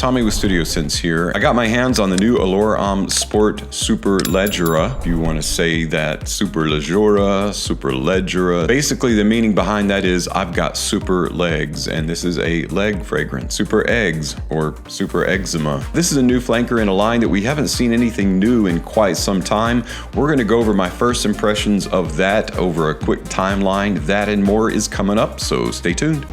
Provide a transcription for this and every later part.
Tommy with Studio Sense here. I got my hands on the new Allure Homme Sport Superleggera. If you want to say that, Superleggera. Basically, the meaning behind that is I've got super legs, and this is a leg fragrance. Super eggs or super eczema. This is a new flanker in a line that we haven't seen anything new in quite some time. We're going to go over my first impressions of that over a quick timeline. That and more is coming up, so stay tuned.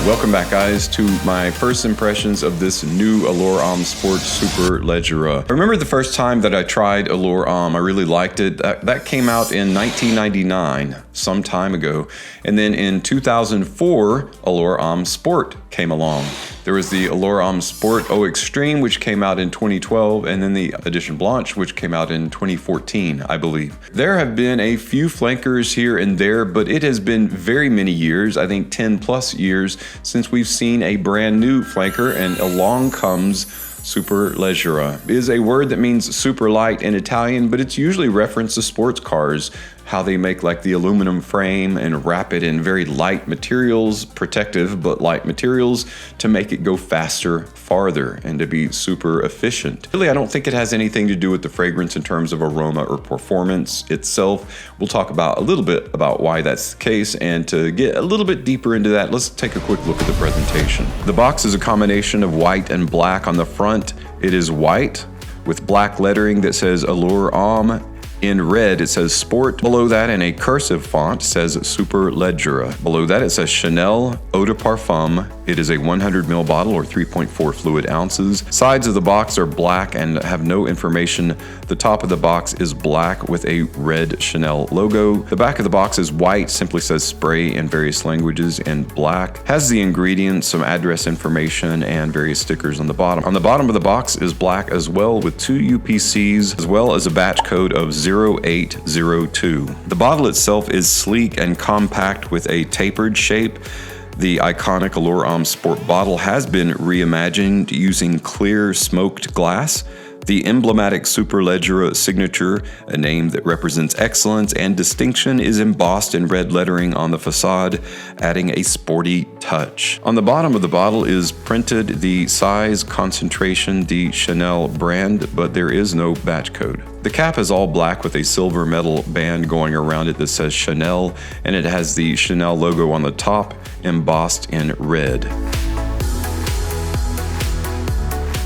Welcome back, guys, to my first impressions of this new Allure Homme Sport Superleggera. I remember the first time that I tried Allure Homme. I really liked it. That came out in 1999, some time ago. And then in 2004, Allure Homme Sport came along. There was the Allure Homme Sport Eau Extreme, which came out in 2012, and then the Edition Blanche, which came out in 2014, I believe. There have been a few flankers here and there, but it has been very many years, I think 10 plus years, since we've seen a brand new flanker, and along comes Superleggera. It is a word that means super light in Italian, but it's usually referenced to sports cars, how they make like the aluminum frame and wrap it in very light materials, protective but light materials, to make it go faster, farther, and to be super efficient. Really, I don't think it has anything to do with the fragrance in terms of aroma or performance itself. We'll talk about a little bit about why that's the case, and to get a little bit deeper into that, let's take a quick look at the presentation. The box is a combination of white and black. On the front, it is white with black lettering that says Allure Homme. In red, it says Sport. Below that, in a cursive font, says Superleggera. Below that, it says Chanel Eau de Parfum. It is a 100 ml bottle, or 3.4 fluid ounces. Sides of the box are black and have no information. The top of the box is black with a red Chanel logo. The back of the box is white, simply says spray in various languages in black. Has the ingredients, some address information, and various stickers on the bottom. On the bottom of the box is black as well, with 2 UPCs, as well as a batch code of 0802. The bottle itself is sleek and compact with a tapered shape. The iconic Allure Homme Sport bottle has been reimagined using clear smoked glass. The emblematic Superleggera signature, a name that represents excellence and distinction, is embossed in red lettering on the facade, adding a sporty touch. On the bottom of the bottle is printed the size, concentration, the Chanel brand, but there is no batch code. The cap is all black with a silver metal band going around it that says Chanel, and it has the Chanel logo on the top, embossed in red.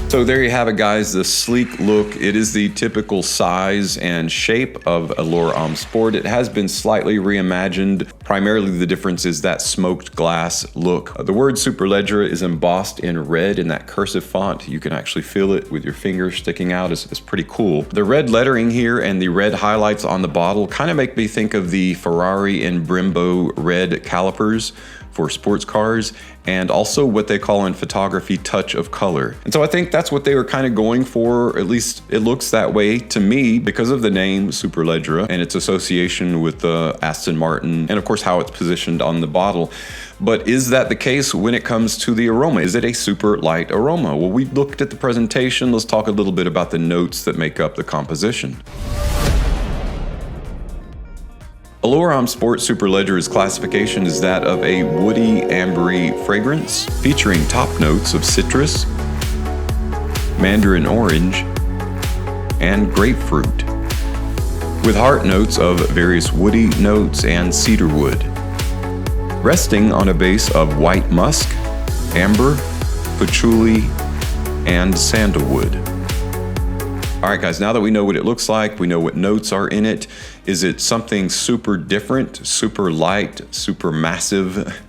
So there you have it, guys, the sleek look. It is the typical size and shape of Allure Homme Sport. It has been slightly reimagined. Primarily the difference is that smoked glass look. The word Superleggera is embossed in red in that cursive font. You can actually feel it with your finger sticking out. It's pretty cool. The red lettering here and the red highlights on the bottle kind of make me think of the Ferrari and Brembo red calipers for sports cars, and also what they call in photography touch of color. And so I think that's what they were kind of going for, at least it looks that way to me, because of the name Superleggera and its association with Aston Martin, and of course how it's positioned on the bottle. But is that the case when it comes to the aroma? Is it a super light aroma? Well, we looked at the presentation. Let's talk a little bit about the notes that make up the composition. Allure Homme Sport Superleggera's classification is that of a woody, ambery fragrance, featuring top notes of citrus, mandarin orange, and grapefruit, with heart notes of various woody notes and cedarwood, resting on a base of white musk, amber, patchouli, and sandalwood. All right, guys, now that we know what it looks like, we know what notes are in it. Is it something super different, super light, super massive,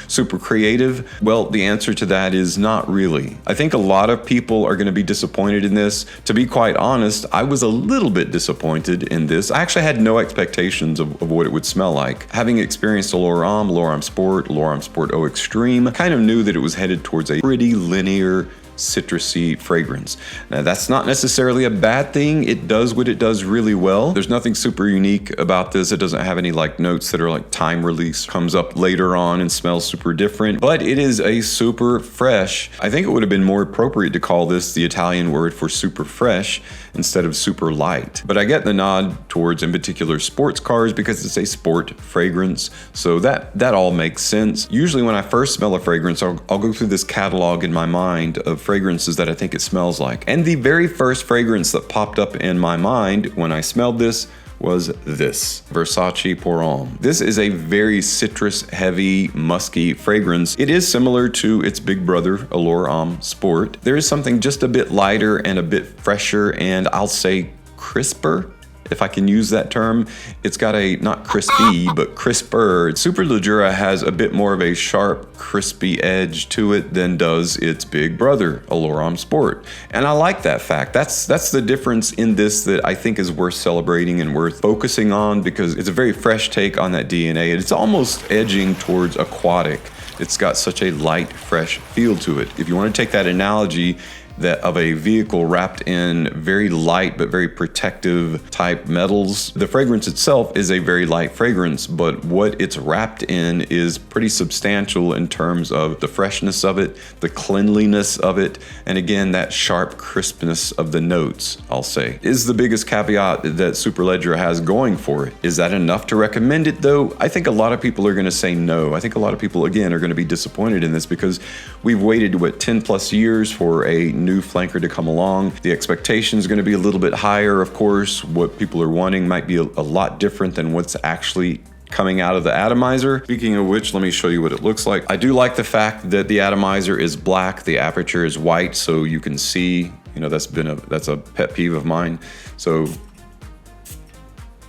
super creative? Well, the answer to that is not really. I think a lot of people are going to be disappointed in this. To be quite honest, I was a little bit disappointed in this. I actually had no expectations of what it would smell like. Having experienced Allure Homme Sport, Allure Homme Sport Eau Extreme, I kind of knew that it was headed towards a pretty linear, citrusy fragrance. Now, that's not necessarily a bad thing. It does what it does really well. There's nothing super unique about this. It doesn't have any like notes that are like time release, comes up later on and smells super different, but it is a super fresh. I think it would have been more appropriate to call this the Italian word for super fresh instead of super light. But I get the nod towards, in particular, sports cars because it's a sport fragrance. So that all makes sense. Usually when I first smell a fragrance, I'll go through this catalog in my mind of fragrances that I think it smells like. And the very first fragrance that popped up in my mind when I smelled this was this Versace Pour Homme. This is a very citrus heavy, musky fragrance. It is similar to its big brother, Allure Homme Sport. There is something just a bit lighter and a bit fresher, and I'll say crisper, if I can use that term. It's got a, not crispy, but crisper. Superleggera has a bit more of a sharp, crispy edge to it than does its big brother, Allure Homme Sport. And I like that fact. That's the difference in this that I think is worth celebrating and worth focusing on, because it's a very fresh take on that DNA. And it's almost edging towards aquatic. It's got such a light, fresh feel to it. If you want to take that analogy that of a vehicle wrapped in very light but very protective type metals, the fragrance itself is a very light fragrance, but what it's wrapped in is pretty substantial in terms of the freshness of it, the cleanliness of it, and again, that sharp crispness of the notes, I'll say, is the biggest caveat that Superleggera has going for it. Is that enough to recommend it though? I think a lot of people are going to say no. I think a lot of people, again, are going to be disappointed in this because we've waited, 10 plus years for a new flanker to come along. The expectation is going to be a little bit higher, of course. What people are wanting might be a lot different than what's actually coming out of the atomizer. Speaking of which, let me show you what it looks like. I do like the fact that the atomizer is black, the aperture is white, so you can see, that's a pet peeve of mine. So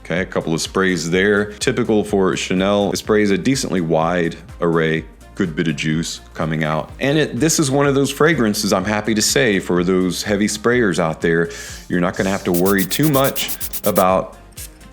okay, a couple of sprays there. Typical for Chanel, it sprays a decently wide array, good bit of juice coming out. And this is one of those fragrances, I'm happy to say, for those heavy sprayers out there, you're not gonna have to worry too much about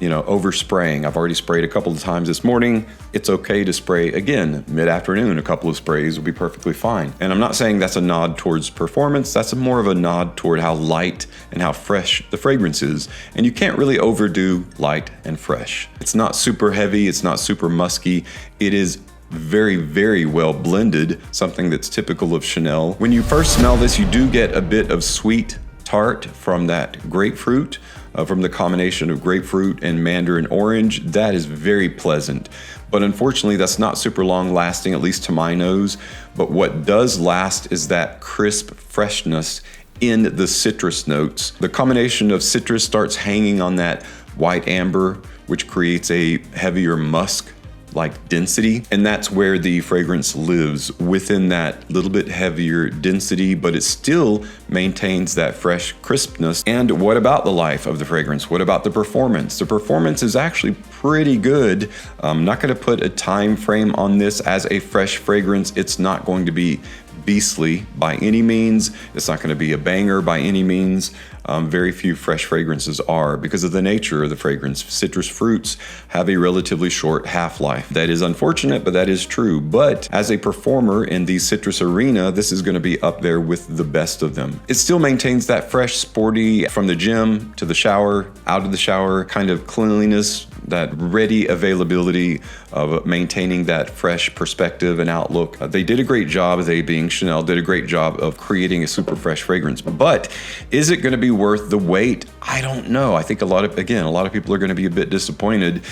overspraying. I've already sprayed a couple of times this morning. It's okay to spray again mid-afternoon. A couple of sprays will be perfectly fine. And I'm not saying that's a nod towards performance. That's more of a nod toward how light and how fresh the fragrance is. And you can't really overdo light and fresh. It's not super heavy. It's not super musky. It is very, very well blended, something that's typical of Chanel. When you first smell this, you do get a bit of sweet tart from that grapefruit, from the combination of grapefruit and mandarin orange. That is very pleasant. But unfortunately, that's not super long lasting, at least to my nose. But what does last is that crisp freshness in the citrus notes. The combination of citrus starts hanging on that white amber, which creates a heavier musk like density, and that's where the fragrance lives, within that little bit heavier density, but it still maintains that fresh crispness. And what about the life of the fragrance? What about the performance? The performance is actually pretty good. I'm not going to put a time frame on this. As a fresh fragrance, it's not going to be beastly by any means. It's not going to be a banger by any means. Very few fresh fragrances are, because of the nature of the fragrance. Citrus fruits have a relatively short half-life. That is unfortunate, but that is true. But as a performer in the citrus arena, this is going to be up there with the best of them. It still maintains that fresh, sporty, from the gym to the shower, out of the shower kind of cleanliness, that ready availability of maintaining that fresh perspective and outlook. They did a great job, they being Chanel, did a great job of creating a super fresh fragrance. But is it going to be worth the wait? I don't know. I think a lot of people are going to be a bit disappointed.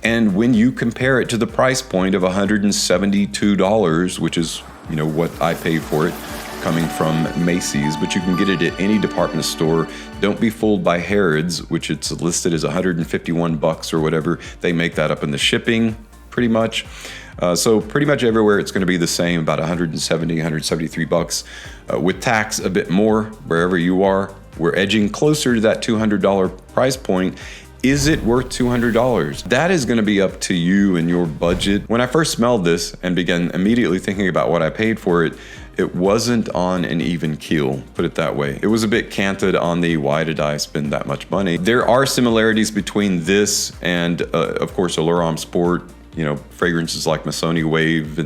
And when you compare it to the price point of $172, which is, what I paid for it, coming from Macy's, but you can get it at any department store. Don't be fooled by Harrods, which it's listed as $151 or whatever. They make that up in the shipping, pretty much. So pretty much everywhere it's going to be the same, about $170, $173. With tax, a bit more wherever you are. We're edging closer to that $200 price point. Is it worth $200? That is going to be up to you and your budget. When I first smelled this and began immediately thinking about what I paid for it, it wasn't on an even keel, put it that way. It was a bit canted on the why did I spend that much money? There are similarities between this and, of course, Allure Homme Sport, fragrances like Missoni Wave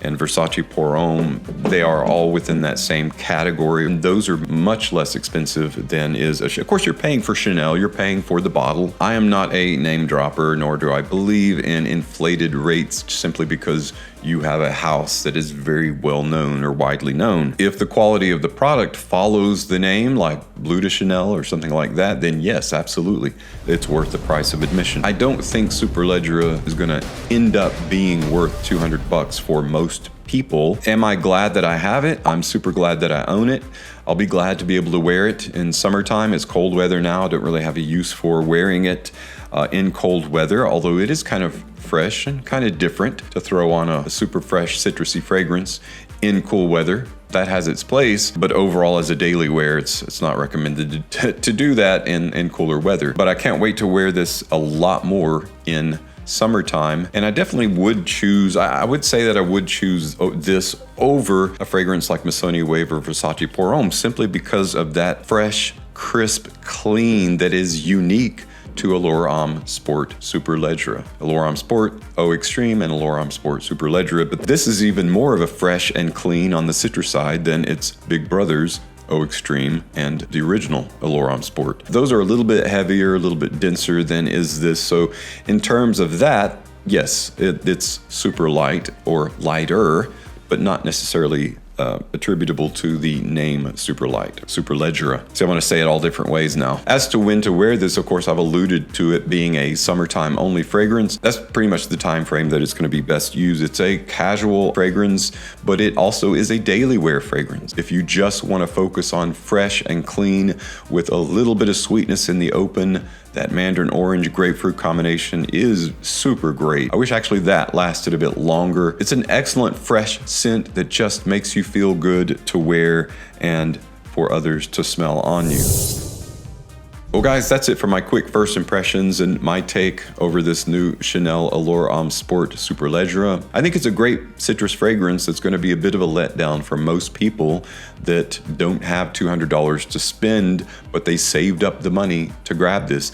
and Versace Pour Homme, they are all within that same category. And those are much less expensive than is of course, you're paying for Chanel, you're paying for the bottle. I am not a name dropper, nor do I believe in inflated rates simply because you have a house that is very well known or widely known. If the quality of the product follows the name, like Bleu de Chanel or something like that, then yes, absolutely, it's worth the price of admission. I don't think Superleggera is gonna end up being worth 200 bucks for most people. Am I glad that I have it? I'm super glad that I own it. I'll be glad to be able to wear it in summertime. It's cold weather now. I don't really have a use for wearing it in cold weather, although it is kind of fresh and kind of different to throw on a super fresh citrusy fragrance in cool weather. That has its place, but overall as a daily wear, it's not recommended to do that in cooler weather. But I can't wait to wear this a lot more in summertime, and I definitely would choose, I would say that I would choose this over a fragrance like Missoni Wave or Versace Pour Homme, simply because of that fresh, crisp, clean that is unique to Allure Homme Sport Superleggera. Allure Homme Sport Eau Extreme and Allure Homme Sport Superleggera, but this is even more of a fresh and clean on the citrus side than its big brothers, Eau Extreme and the original Allure Homme Sport. Those are a little bit heavier, a little bit denser than is this. So in terms of that, yes, it's super light or lighter, but not necessarily attributable to the name Super Light, Superleggera. So I want to say it all different ways now. As to when to wear this, of course, I've alluded to it being a summertime only fragrance. That's pretty much the time frame that it's going to be best used. It's a casual fragrance, but it also is a daily wear fragrance. If you just want to focus on fresh and clean with a little bit of sweetness in the open, that mandarin orange grapefruit combination is super great. I wish actually that lasted a bit longer. It's an excellent fresh scent that just makes you feel good to wear and for others to smell on you. Well guys, that's it for my quick first impressions and my take over this new Chanel Allure Homme Sport Superleggera. I think it's a great citrus fragrance that's going to be a bit of a letdown for most people that don't have $200 to spend, but they saved up the money to grab this.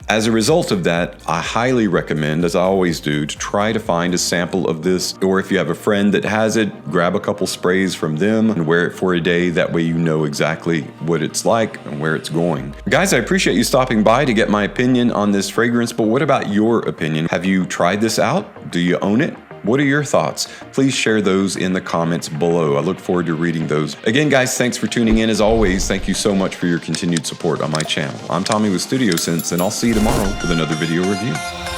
As a result of that, I highly recommend, as I always do, to try to find a sample of this, or if you have a friend that has it, grab a couple sprays from them and wear it for a day. That way you know exactly what it's like and where it's going. Guys, I appreciate you stopping by to get my opinion on this fragrance, but what about your opinion? Have you tried this out? Do you own it? What are your thoughts? Please share those in the comments below. I look forward to reading those. Again, guys, thanks for tuning in. As always, thank you so much for your continued support on my channel. I'm Tommy with Studio Sense, and I'll see you tomorrow with another video review.